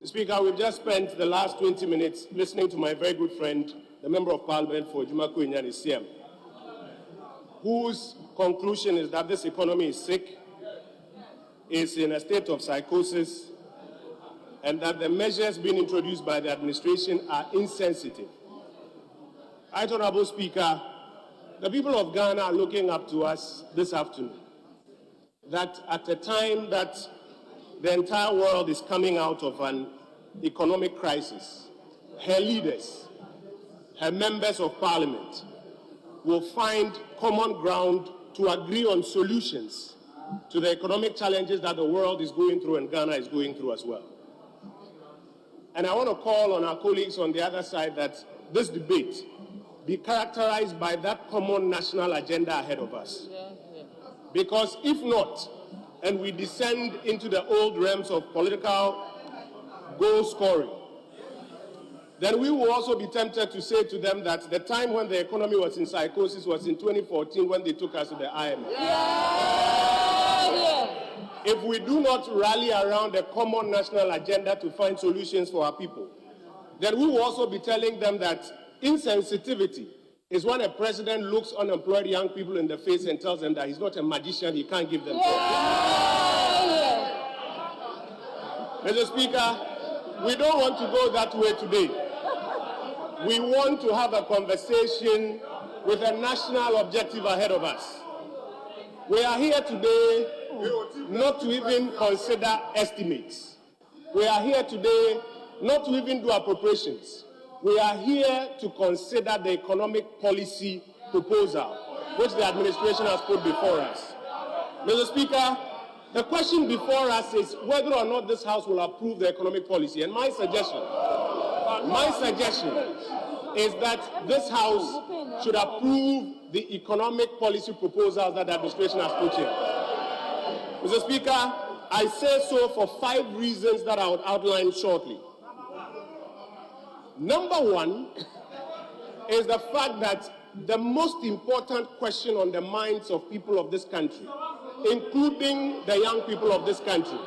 Speaker, we've just spent the last 20 minutes listening to my very good friend, the Member of Parliament for Juma Kuinyani CM, whose conclusion is that this economy is sick, is in a state of psychosis, and that the measures being introduced by the administration are insensitive. Right, Honorable Speaker, the people of Ghana are looking up to us this afternoon that at a time that the entire world is coming out of an economic crisis, her leaders, her members of parliament will find common ground to agree on solutions to the economic challenges that the world is going through and Ghana is going through as well. And I want to call on our colleagues on the other side that this debate be characterized by that common national agenda ahead of us. Because if not, and we descend into the old realms of political goal scoring, then we will also be tempted to say to them that the time when the economy was in psychosis was in 2014 when they took us to the IMF. If we do not rally around a common national agenda to find solutions for our people, then we will also be telling them that insensitivity is when a president looks unemployed young people in the face and tells them that he's not a magician, he can't give them jobs. Mr. Speaker, we don't want to go that way today. We want to have a conversation with a national objective ahead of us. We are here today not to even consider estimates. We are here today not to even do appropriations. We are here to consider the economic policy proposal which the administration has put before us. Mr. Speaker, the question before us is whether or not this House will approve the economic policy. And my suggestion is that this House should approve the economic policy proposals that the administration has put here. Mr. Speaker, I say so for 5 reasons that I will outline shortly. Number one is the fact that the most important question on the minds of people of this country, including the young people of this country,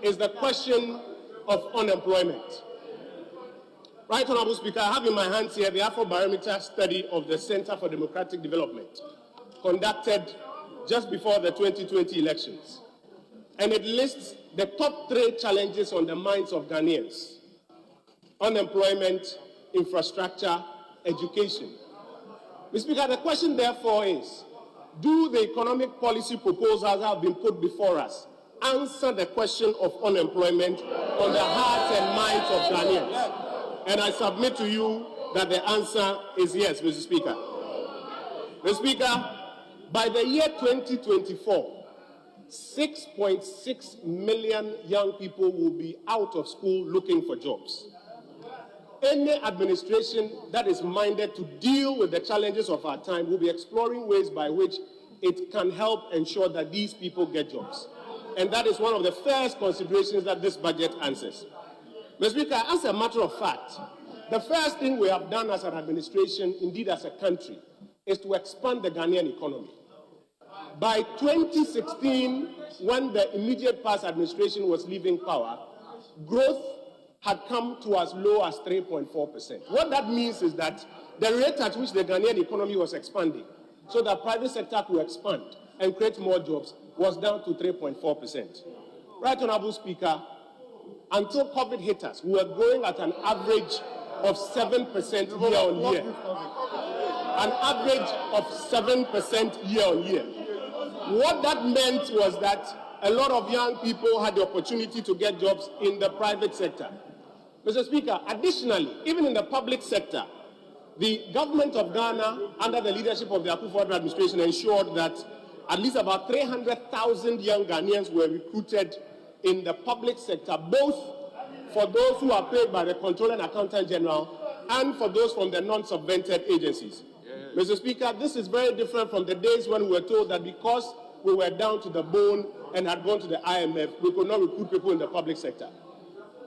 is the question of unemployment. Right, Honorable Speaker, I have in my hands here the Afrobarometer study of the Center for Democratic Development, conducted just before the 2020 elections. And it lists the top 3 challenges on the minds of Ghanaians: unemployment, infrastructure, education. Mr. Speaker, the question therefore is, do the economic policy proposals that have been put before us answer the question of unemployment on the hearts and minds of Ghanaians? And I submit to you that the answer is yes, Mr. Speaker. Mr. Speaker, by the year 2024, 6.6 million young people will be out of school looking for jobs. Any administration that is minded to deal with the challenges of our time will be exploring ways by which it can help ensure that these people get jobs. And that is one of the first considerations that this budget answers. Mr. Speaker, as a matter of fact, the first thing we have done as an administration, indeed as a country, is to expand the Ghanaian economy. By 2016, when the immediate past administration was leaving power, growth had come to as low as 3.4%. What that means is that the rate at which the Ghanaian economy was expanding, so that private sector could expand and create more jobs, was down to 3.4%. Right, Honorable Speaker, until COVID hit us, we were growing at an average of 7% year on year. An average of 7% year on year. What that meant was that a lot of young people had the opportunity to get jobs in the private sector. Mr. Speaker, additionally, even in the public sector, the government of Ghana, under the leadership of the Akufo-Addo administration, ensured that at least about 300,000 young Ghanaians were recruited in the public sector, both for those who are paid by the Comptroller and Accountant General and for those from the non-subvented agencies. Mr. Speaker, this is very different from the days when we were told that because we were down to the bone and had gone to the IMF, we could not recruit people in the public sector.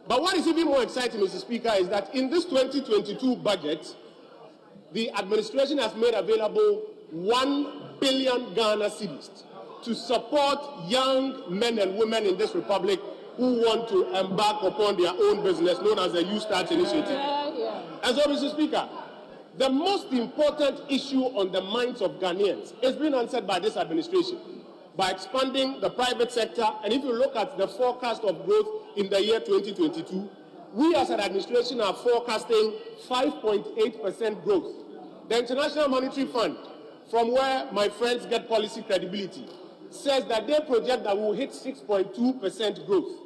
But what is even more exciting, Mr. Speaker, is that in this 2022 budget, the administration has made available 1 billion Ghana cedis to support young men and women in this republic who want to embark upon their own business, known as the Youth Start Initiative. And so, Mr. Speaker, the most important issue on the minds of Ghanaians is being answered by this administration by expanding the private sector. And if you look at the forecast of growth in the year 2022, we as an administration are forecasting 5.8% growth. The International Monetary Fund, from where my friends get policy credibility, says that they project that we will hit 6.2% growth.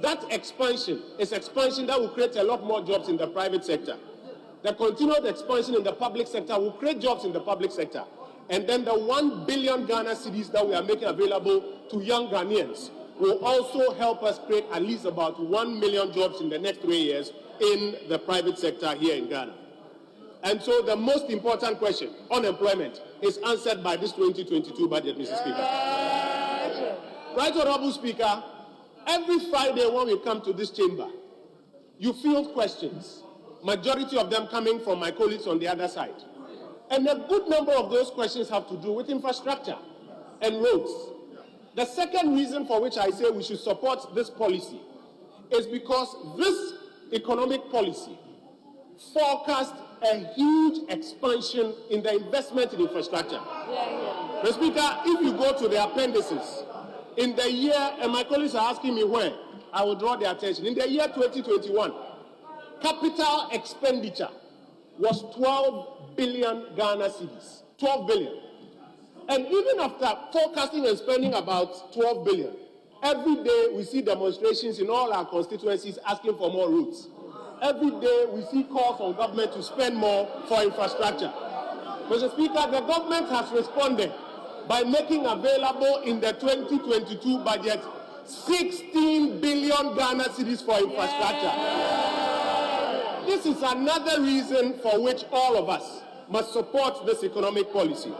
That expansion is expansion that will create a lot more jobs in the private sector. The continued expansion in the public sector will create jobs in the public sector. And then the 1 billion Ghana cedis that we are making available to young Ghanaians will also help us create at least about 1 million jobs in the next 3 years in the private sector here in Ghana. And so the most important question, unemployment, is answered by this 2022 budget, Mr. Speaker. Right Honorable Speaker, every Friday when we come to this chamber, you field questions, majority of them coming from my colleagues on the other side. And a good number of those questions have to do with infrastructure and roads. The second reason for which I say we should support this policy is because this economic policy forecasts a huge expansion in the investment in infrastructure. Mr. Speaker, if you go to the appendices, in the year, and my colleagues are asking me where, I will draw their attention. In the year 2021, capital expenditure was 12 billion Ghana cedis. 12 billion. And even after forecasting and spending about 12 billion, every day we see demonstrations in all our constituencies asking for more routes. Every day we see calls on government to spend more for infrastructure. Mr. Speaker, the government has responded by making available in the 2022 budget 16 billion Ghana cedis for infrastructure. This is another reason for which all of us must support this economic policy.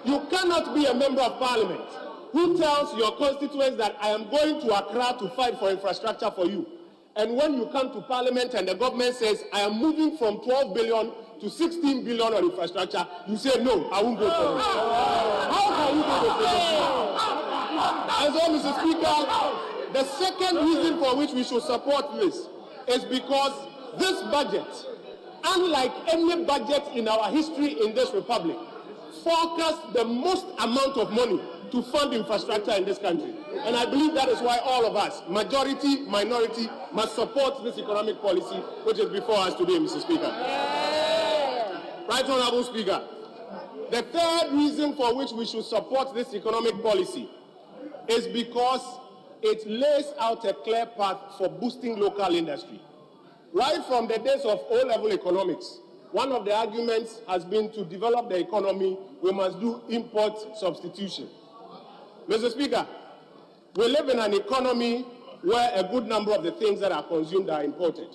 You cannot be a member of parliament who tells your constituents that I am going to Accra to fight for infrastructure for you. And when you come to parliament and the government says, I am moving from 12 billion to 16 billion on infrastructure, you say, no, I won't go for it. How can you go for it? And so, Mr. Speaker, the second reason for which we should support this is because this budget, unlike any budget in our history in this republic, forecasts the most amount of money to fund infrastructure in this country. And I believe that is why all of us, majority, minority, must support this economic policy which is before us today, Mr. Speaker. Right Honorable Speaker, the third reason for which we should support this economic policy is because it lays out a clear path for boosting local industry. Right from the days of O-level economics, one of the arguments has been to develop the economy, we must do import substitution. Mr. Speaker, we live in an economy where a good number of the things that are consumed are imported.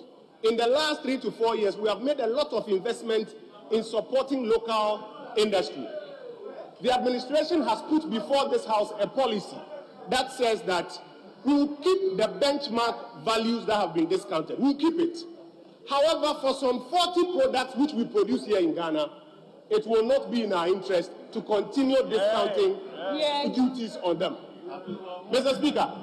In the last 3 to 4 years, we have made a lot of investment in supporting local industry. The administration has put before this House a policy that says that we will keep the benchmark values that have been discounted. We will keep it. However, for some 40 products which we produce here in Ghana, it will not be in our interest to continue discounting duties on them. Mr. Speaker,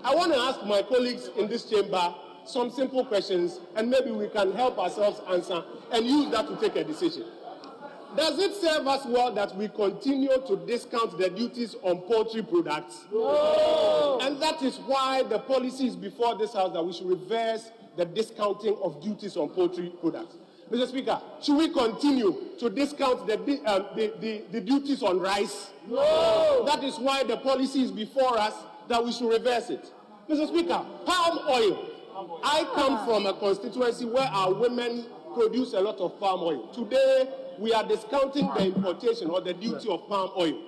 I want to ask my colleagues in this chamber some simple questions, and maybe we can help ourselves answer and use that to take a decision. Does it serve us well that we continue to discount the duties on poultry products? No. And that is why the policy is before this House that we should reverse the discounting of duties on poultry products. Mr. Speaker, should we continue to discount the duties on rice? No. That is why the policy is before us that we should reverse it. Mr. Speaker, palm oil. I come from a constituency where our women produce a lot of palm oil. Today, we are discounting the importation or the duty of palm oil.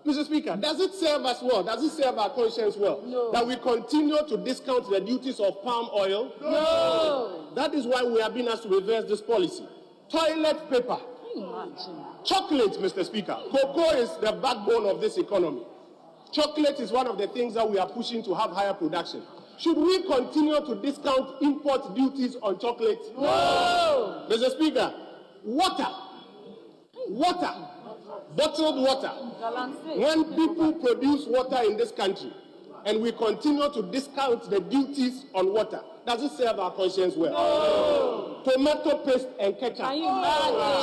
Mr. Speaker, does it serve us well? Does it serve our conscience well? No. That we continue to discount the duties of palm oil? No. That is why we have been asked to reverse this policy. Toilet paper. Chocolate, Mr. Speaker. Cocoa is the backbone of this economy. Chocolate is one of the things that we are pushing to have higher production. Should we continue to discount import duties on chocolate? No. Mr. Speaker, water. Bottled water. When people produce water in this country and we continue to discount the duties on water, does it serve our conscience well? No. Tomato paste and ketchup.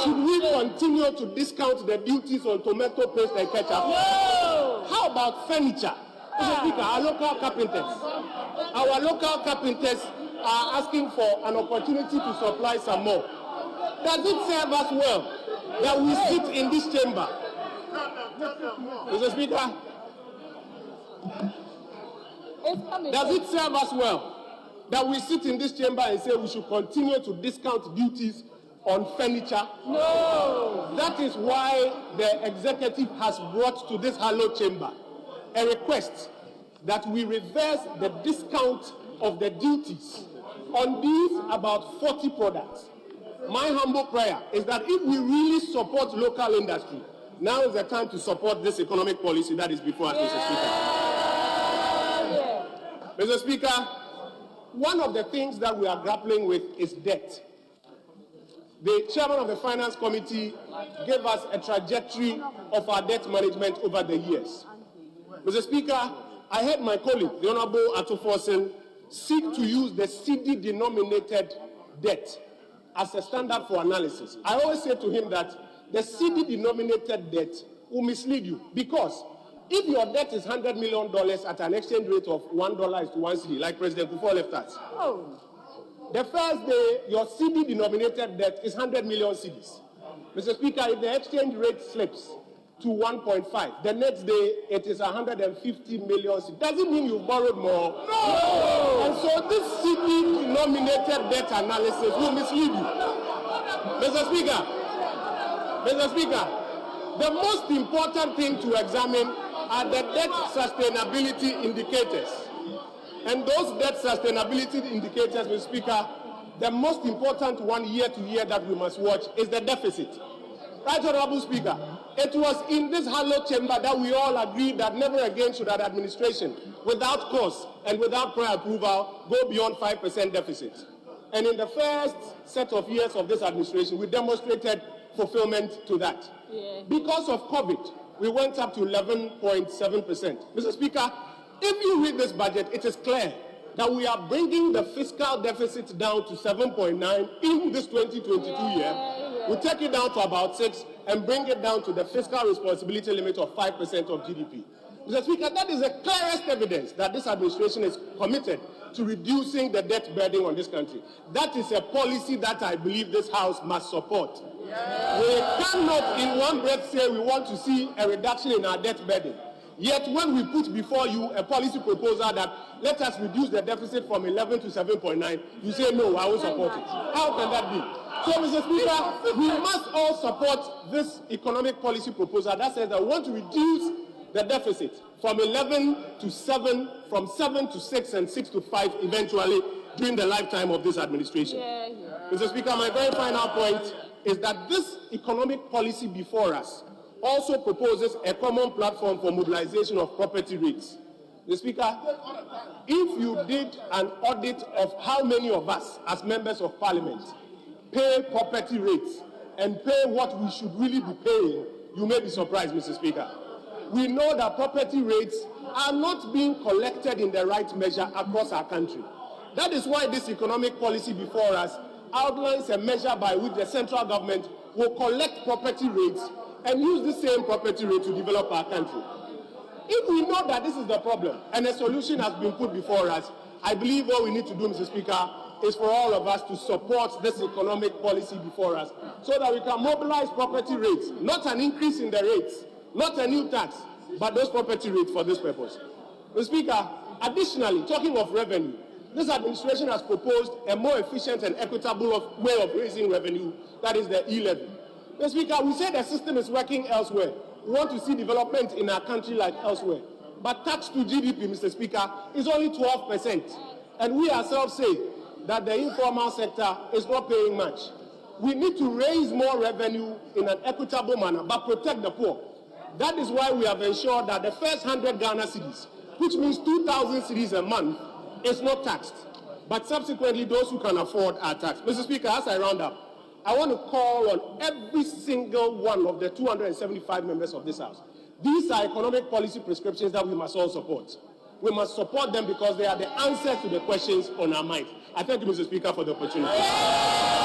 Should we continue to discount the duties on tomato paste and ketchup? No. How about furniture? Our local carpenters are asking for an opportunity to supply some more. Does it serve us well that we sit in this chamber? Mr. Speaker, does it serve us well that we sit in this chamber and say we should continue to discount duties on furniture? No. That is why the executive has brought to this hallowed chamber a request that we reverse the discount of the duties on these about 40 products. My humble prayer is that if we really support local industry, now is the time to support this economic policy that is before us, Mr. Speaker. Mr. Speaker, one of the things that we are grappling with is debt. The chairman of the Finance Committee gave us a trajectory of our debt management over the years. Mr. Speaker, I heard my colleague, the Honorable Atuforsen, seek to use the CD-denominated debt as a standard for analysis. I always say to him that the CD-denominated debt will mislead you, because if your debt is $100 million at an exchange rate of $1 is to 1 CD, like President Kufuor left us, the first day your CD-denominated debt is 100 million cedis. Mr. Speaker, if the exchange rate slips to 1.5, the next day it is 150 million cedis. Does it mean you've borrowed more? No! And so this CD-denominated debt analysis will mislead you. Mr. Speaker, the most important thing to examine are the debt sustainability indicators. And those debt sustainability indicators, Mr. Speaker, the most important one year to year that we must watch is the deficit. Right, Honorable Speaker, it was in this hallowed chamber that we all agreed that never again should an administration, without cause and without prior approval, go beyond 5% deficit. And in the first set of years of this administration, we demonstrated fulfillment to that. Yeah. Because of COVID, we went up to 11.7%. Mr. Speaker, if you read this budget, it is clear that we are bringing the fiscal deficit down to 7.9 in this 2022 year. We take it down to about 6 and bring it down to the fiscal responsibility limit of 5% of GDP. Mr. Speaker, that is the clearest evidence that this administration is committed to reducing the debt burden on this country. That is a policy that I believe this House must support. Yeah. We cannot in one breath say we want to see a reduction in our debt burden. Yet when we put before you a policy proposal that let us reduce the deficit from 11 to 7.9, you say no, I won't support it. How can that be? So, Mr. Speaker, we must all support this economic policy proposal that says that we want to reduce the deficit from 11 to 7, from 7 to 6, and 6 to 5 eventually during the lifetime of this administration. Mr. Speaker, my very final point is that this economic policy before us also proposes a common platform for mobilization of property rates. Mr. Speaker, if you did an audit of how many of us as members of parliament pay property rates and pay what we should really be paying, you may be surprised, Mr. Speaker. We know that property rates are not being collected in the right measure across our country. That is why this economic policy before us outlines a measure by which the central government will collect property rates and use the same property rate to develop our country. If we know that this is the problem and a solution has been put before us, I believe what we need to do, Mr. Speaker, is for all of us to support this economic policy before us so that we can mobilize property rates, not an increase in the rates, not a new tax, but those property rates for this purpose. Mr. Speaker, additionally, talking of revenue, this administration has proposed a more efficient and equitable way of raising revenue, that is the e-levy. Mr. Speaker, we say the system is working elsewhere. We want to see development in our country like elsewhere. But tax to GDP, Mr. Speaker, is only 12%. And we ourselves say that the informal sector is not paying much. We need to raise more revenue in an equitable manner, but protect the poor. That is why we have ensured that the first 100 Ghana cedis, which means 2,000 cedis a month, is not taxed. But subsequently, those who can afford are taxed. Mr. Speaker, as I round up, I want to call on every single one of the 275 members of this House. These are economic policy prescriptions that we must all support. We must support them because they are the answers to the questions on our minds. I thank you, Mr. Speaker, for the opportunity.